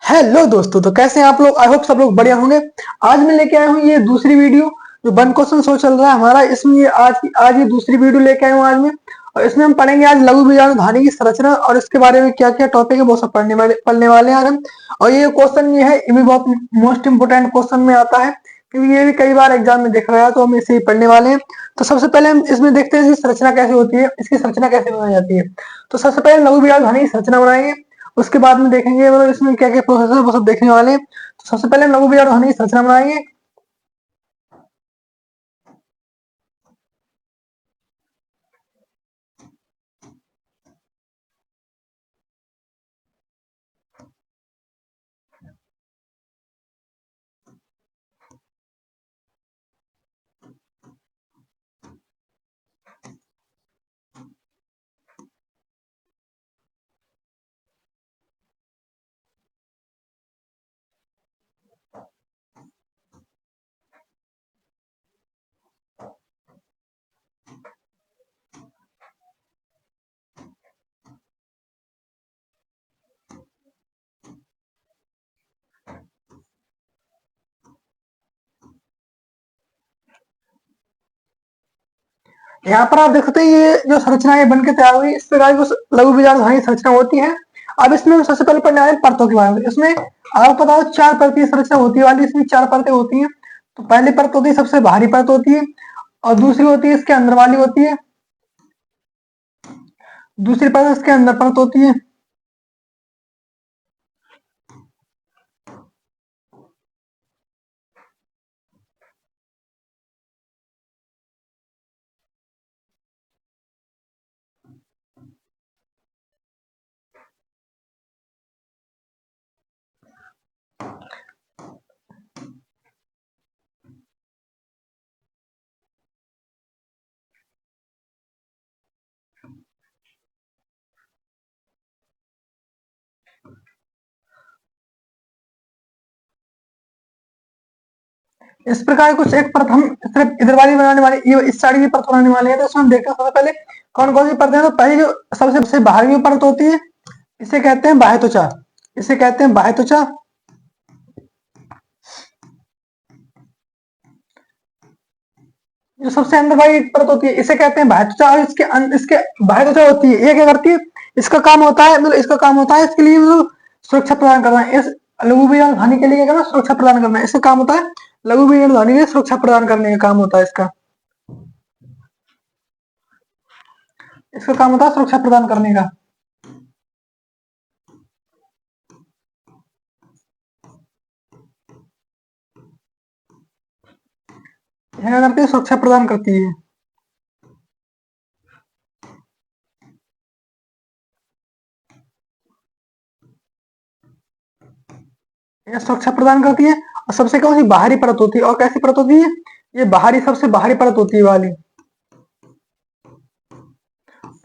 Hello दोस्तों, तो कैसे हैं आप लोग। आई होप सब लोग बढ़िया होंगे। आज मैं लेके आया हूँ ये दूसरी वीडियो जो वन क्वेश्चन शो चल रहा है हमारा। इसमें ये आज ये दूसरी वीडियो लेके आया हूँ आज मैं। और इसमें हम पढ़ेंगे आज लघु बीजाणु ध्वनि की संरचना और इसके बारे में क्या क्या टॉपिक है वो सब पढ़ने वाले हैं आज हम। और ये क्वेश्चन ये है, ये भी बहुत मोस्ट इंपोर्टेंट क्वेश्चन में आता है क्योंकि ये भी कई बार एग्जाम में दिख रहा है, तो हम इसे ही पढ़ने वाले हैं। तो सबसे पहले हम इसमें देखते हैं इसकी संरचना कैसे होती है, इसकी संरचना कैसे बनाई जाती है। तो सबसे पहले लघु बीजाणु ध्वनि की संरचना बनाएंगे, उसके बाद में देखेंगे मतलब इसमें क्या क्या प्रोसेस है वो सब देखने वाले हैं। तो सबसे पहले हम लघु बीजाणु ध्वनि की संरचना बनाएंगे। यहाँ पर आप देख सकते हैं ये जो संरचना है बन के तैयार हुई, इस प्रकार की लघु बीजाणु ध्वनि की संरचना होती है। अब इसमें हम सबसे पहले पढ़ने वाले हैं परतों के बारे में। इसमें आपको पता हो 4 परतीय संरचना होती है वाली, इसमें 4 परतें होती हैं। तो पहली परत होती है सबसे बाहरी परत होती है, और दूसरी होती है इसके अंदर वाली होती है, दूसरी परत इसके अंदर परत होती है। इस प्रकार कुछ एक परत हम सिर्फ इधर वाली बनाने वाले, ये इस साइड की परत बनाने वाले हैं। तो इसमें हम देखते हैं सबसे पहले कौन कौन सी परतें हैं। तो पहली जो सबसे बाहरी परत होती है इसे कहते हैं बाह्य त्वचा, इसे कहते हैं बाह्य त्वचा। जो सबसे अंदर वाली परत होती है इसे कहते हैं बाह्य त्वचा। और इसके बाह्य त्वचा होती है, ये क्या करती है, इसका काम होता है मतलब इसका काम होता है इसके लिए मतलब सुरक्षा प्रदान करना। इस लघु बीजाणु ध्वनि के लिए क्या करना, सुरक्षा प्रदान करना। इसका काम होता है लघु बीजाणु ध्वनि के सुरक्षा प्रदान करने का काम होता है इसका। इसका काम होता है सुरक्षा प्रदान करने का। यह करती है, सुरक्षा प्रदान करती है। यह सुरक्षा प्रदान करती है। और सबसे कौन सी बाहरी परत होती है, और कैसी परत होती है, ये बाहरी सबसे बाहरी परत होती है वाली।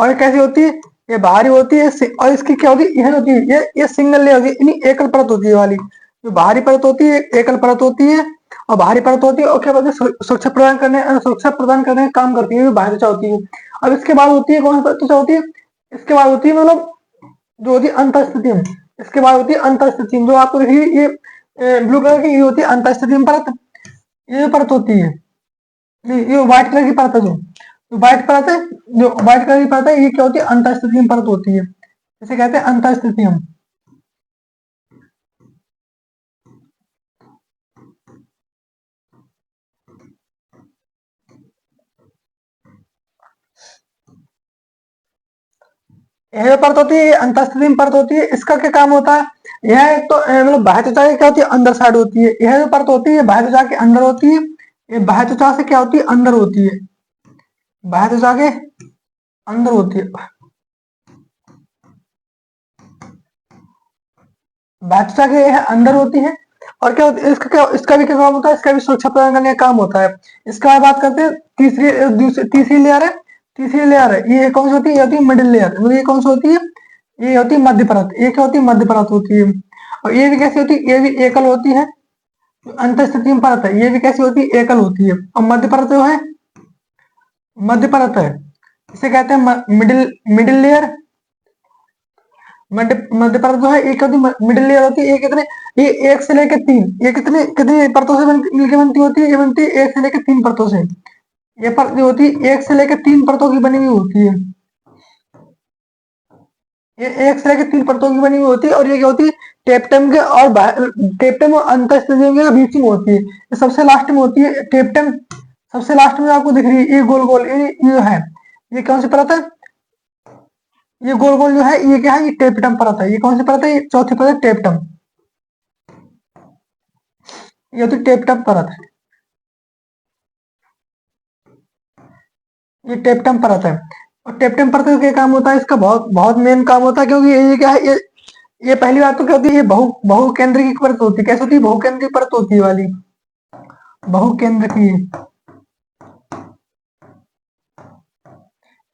और ये कैसी होती है, ये बाहरी होती है। और इसकी क्या होती है, यह होती है ये सिंगल लेयर होती है, यानी एकल परत होती है वाली। जो बाहरी परत होती है एकल परत होती है, और बाहरी परत होती है और क्या बोलते हैं सुरक्षा प्रदान करने का काम करती है, बाहरी त्वचा होती है। अब इसके बाद होती है कौन सी त्वचा होती है, इसके बाद होती है मतलब जो होती है अंतःस्थितियम। इसके बाद होती है अंतःस्थितियम, जो आपको देखिए ये ब्लू कलर की ये होती है अंतःस्थितियम परत। ये परत होती है, ये व्हाइट कलर की परत है, जो व्हाइट परत है, जो व्हाइट कलर की परत है ये क्या होती है, अंतःस्थितियम परत होती है। इसे कहते हैं अंतःस्थितियम। यह परत होती है अंतःस्थितियम परत होती है। इसका क्या काम होता है, यह एक तो मतलब बाह्य त्वचा की क्या होती है, अंदर साइड होती है। यह जो परत होती है बाह्य त्वचा के अंदर होती है। ये बाह्य त्वचा से क्या होती है, अंदर होती है, बाह्य त्वचा के अंदर होती है। बाह्य त्वचा के यह अंदर होती है। और क्या होता है इसका भी क्या काम होता है, इसका भी सुरक्षा प्रदान करने का काम होता है। इसके बाद बात करते हैं तीसरी लेयर है। तीसरी लेयर है ये कौन सी होती है, ये होती है मिडिल लेयर। मतलब ये कौन सी होती है, ये होती है मध्य परत। ये क्या होती है, मध्य परत होती है। और ये भी कैसी होती है, ये भी एकल होती है। अंतःस्थिति में परत है, ये भी कैसी होती है, एकल होती है। और मध्य परत जो है, मध्य परत है, इसे कहते हैं मिडिल मिडिल लेयर। मध्य परत जो है एक होती मिडिल लेयर होती है, ये कितने, ये एक से लेकर तीन, ये कितने कितनी परतों से मिलकर बनती होती है, ये बनती है एक से लेकर तीन परतों से। ये परत जो होती है एक से लेकर तीन परतों की बनी हुई होती है, ये एक से लेकर तीन परतों की बनी हुई होती है। और ये क्या होती है, टेप्टम के और टेप्टम और अंतःस्थीय के बीच में होती है, ये सबसे लास्ट में होती है टेप्टम। सबसे लास्ट में आपको दिख रही है ये गोल गोल, ये है, ये कौन सी परत है, ये गोल गोल जो है ये क्या है, ये टेप्टम परत है। ये कौन सी परत है, ये चौथी परत है टेप्टम, ये तो टेप्टम परत है, ये टेप्टम परत है। और टेप्टम परत का क्या काम होता है, इसका बहुत बहुत मेन काम होता है, क्योंकि ये क्या है, ये पहली बात तो क्या होती है, ये बहुकेंद्र की परत होती है। कैसे होती है, बहुकेंद्र की परत होती है वाली, बहुकेंद्र की,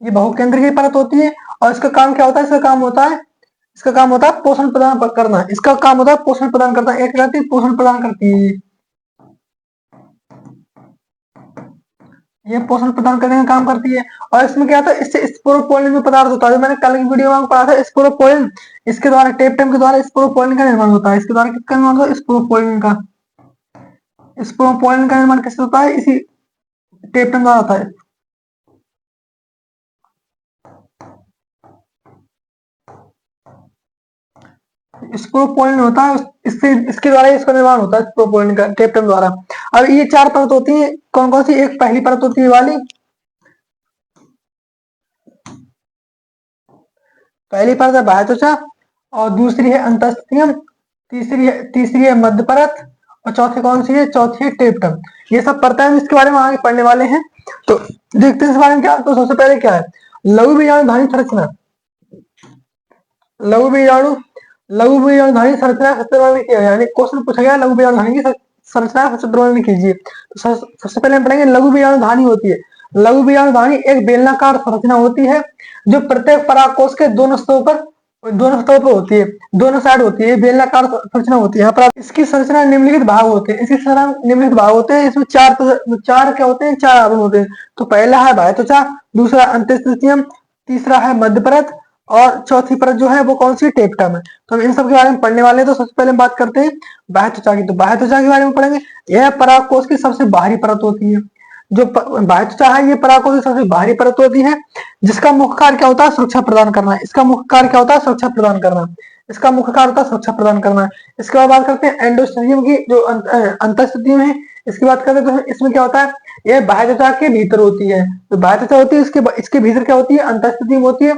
ये बहुकेंद्र की परत होती है। और इसका काम क्या होता है, इसका काम होता है पोषण प्रदान करना, इसका काम होता है पोषण प्रदान करना, एक रहती है पोषण प्रदान करती है, ये पोषण प्रदान करने का काम करती है। और इसमें क्या होता है, इससे स्पोरोपोलिन में पदार्थ होता है, जो मैंने कल की वीडियो में पढ़ा था स्पोरोपोलिन, इसके द्वारा टेप्टम के द्वारा स्पोरोपोलिन का निर्माण होता है, इसके द्वारा किसका निर्माण होता है, स्पोरोपोलिन का। स्पोरोपोलिन का निर्माण किससे होता है, इसी टेप्टम द्वारा होता है। स्पोरोपोलिन होता है, इससे इसके द्वारा इसका निर्माण होता है स्पोरोपोलिन का टेप्टम द्वारा। अब ये चार परत होती है, कौन कौन सी, एक पहली परत होती है वाली, पहली परत है बाह्य त्वचा, और दूसरी है अंतःस्थियम, तीसरी है मध्य परत, और चौथी कौन सी है, चौथी है टेप्टम। ये सब परतें हम इसके बारे में आगे पढ़ने वाले हैं, तो देखते हैं इस बारे में क्या। तो सबसे पहले क्या है, लघु बीजाणुधानी संरचना, लघु बीजाणु लघु बीजाणुधानी संरचना सबसे वर्णन किया, यानी क्वेश्चन पूछा गया लघु बीजाणुधानी की संरचना सबसे वर्णन कीजिए। तो सबसे पहले हम पढ़ेंगे लघु बीजाणुधानी होती है। लघु बीजाणुधानी एक बेलनाकार संरचना होती है, जो प्रत्येक परागकोश के दोनों स्तरों पर होती है, दोनों साइड होती है, बेलनाकार संरचना होती है। यहाँ पर इसकी संरचना निम्नलिखित भाग होते हैं, इसकी संरचना निम्नलिखित भाग होते हैं, इसमें चार क्या होते हैं, चार आवरण होते हैं। तो पहला है बाह्य त्वचा, दूसरा अंतःस्थियम, तीसरा है मध्य परत, और चौथी परत जो है वो कौन सी, टेप्टम है। तो हम इन सब के बारे में पढ़ने वाले हैं। तो सबसे पहले हम बात करते हैं बाह्य त्वचा की। तो बाह्य त्वचा के बारे में पढ़ेंगे, यह परागकोश की सबसे बाहरी परत होती है। जो बाह्य त्वचा है ये परागकोश की सबसे बाहरी परत होती है, जिसका मुख्य कार्य क्या होता है, सुरक्षा प्रदान करना। इसका मुख्य कार्य क्या होता है, सुरक्षा प्रदान करना। इसका मुख्य कार्य होता है सुरक्षा प्रदान करना। इसके बाद बात करते हैं एंडोस्टेरियम की, जो अंतःस्थियम है, इसकी बात करें तो इसमें क्या होता है, यह बाह्य त्वचा के भीतर होती है। तो बाह्य त्वचा होती है, इसके भीतर क्या होती है, अंतःस्थियम होती है।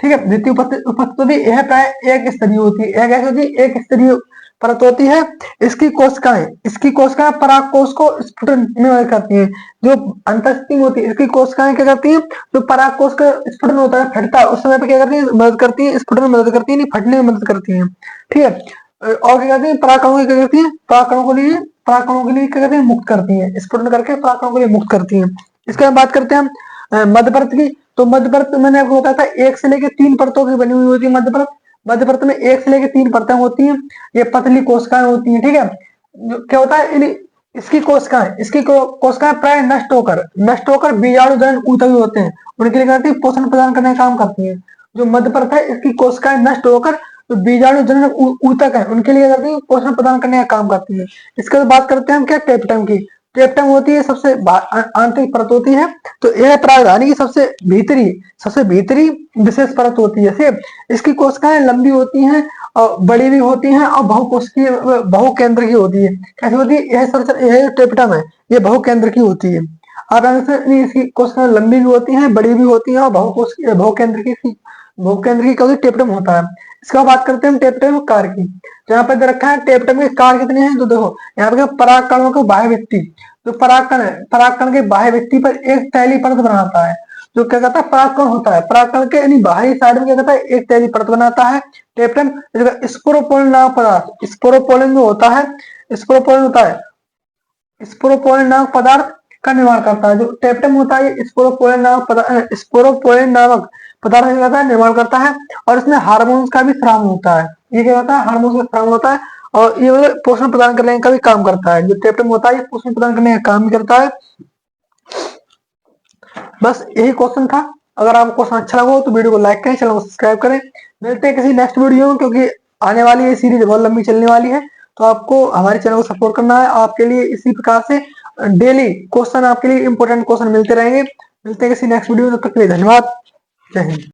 ठीक है, द्वितीय उपस्थिति यह प्राय एक स्तरीय होती है, यह कैसे होती है, एक स्तरीय परत होती है। इसकी कोशिकाएं परागकोश को स्फुटन में मदद करती हैं। जो अंतःस्थिति होती है, इसकी कोशिकाएं क्या करती हैं, जो परागकोश का स्फुटन होता है, फटता है, उस समय पे क्या करती है, मदद करती है, स्फुटन में मदद करती है, नहीं फटने में मदद करती है। ठीक है, और क्या करती है, परागकणों की क्या करती है, परागकणों के लिए क्या करती है, मुक्त करती है, स्फुटन करके परागकणों के लिए मुक्त करती है। इसके बाद बात करते हैं हम मध्य परत की। तो मध्य परत मैंने आपको बताया था एक से लेकर तीन परतों की बनी हुई होती है मध्य परत। मध्य परत में एक से लेकर तीन परतें होती हैं, ये पतली कोशिकाएं होती हैं। ठीक है, क्या होता है, इसकी कोशिकाएं प्राय नष्ट होकर बीजाणु जनन ऊतक होते हैं, उनके लिए करती है पोषण प्रदान करने का काम करती है। जो मध्य परत है इसकी कोशिकाएं नष्ट होकर जो बीजाणु जनन ऊतक है उनके लिए करती है पोषण प्रदान करने का काम करती है। इसके बाद बात करते हैं हम क्या, टेप्टम की। टेप्टम होती है सबसे आंतरिक परत होती है। तो यह परागधानी की सबसे भीतरी विशेष परत होती है। सिर्फ इसकी कोशिकाएं लंबी होती हैं और बड़ी भी होती हैं, और बहुकेंद्र की होती है। कैसी होती है, यह टेप्टम है, ये बहुकेंद्र की होती है। अब इसकी कोशिकाएं लंबी भी होती हैं, बड़ी भी होती हैं, और बहुकेंद्र की कभी टेप्टम होता है। इसका बात करते हैं हम टेप्टम कार्य की। तो यहाँ पे दे रखा है टेप्टम के कार्य कितने हैं, तो देखो यहाँ पे परागकणों को बाह्य व्यक्ति, जो परागकण है, परागकण के बाह्य व्यक्ति पर एक तैली परत बनाता है। जो क्या कहता है, परागकण होता है, परागकण के यानी बाहरी साइड में क्या कहता है, एक तैली परत बनाता है टेप्टम। स्पोरोपोलिन नामक पदार्थ, स्पोरोपोलिन जो होता है, स्पोरोपोलिन नामक पदार्थ का निर्माण करता है। जो टेप्टम होता है स्पोरोपोलिन नामक पदार्थ का निर्माण करता है। और इसमें हार्मोन्स का भी स्राव होता है। ये क्या होता है, हार्मोन्स का स्राव होता है, और ये पोषण प्रदान करने का भी काम करता है। जो टेप्टम होता है पोषण प्रदान करने का काम भी करता है। बस यही क्वेश्चन था। अगर आपको क्वेश्चन अच्छा लगा हो तो वीडियो को लाइक करें, चैनल को सब्सक्राइब करें। मिलते हैं किसी नेक्स्ट वीडियो में, क्योंकि आने वाली ये सीरीज बहुत लंबी चलने वाली है, तो आपको हमारे चैनल को सपोर्ट करना है। आपके लिए इसी प्रकार से डेली क्वेश्चन, आपके लिए इंपॉर्टेंट क्वेश्चन मिलते रहेंगे। मिलते हैं किसी नेक्स्ट वीडियो में, तब तक के लिए धन्यवाद। जय हिंद।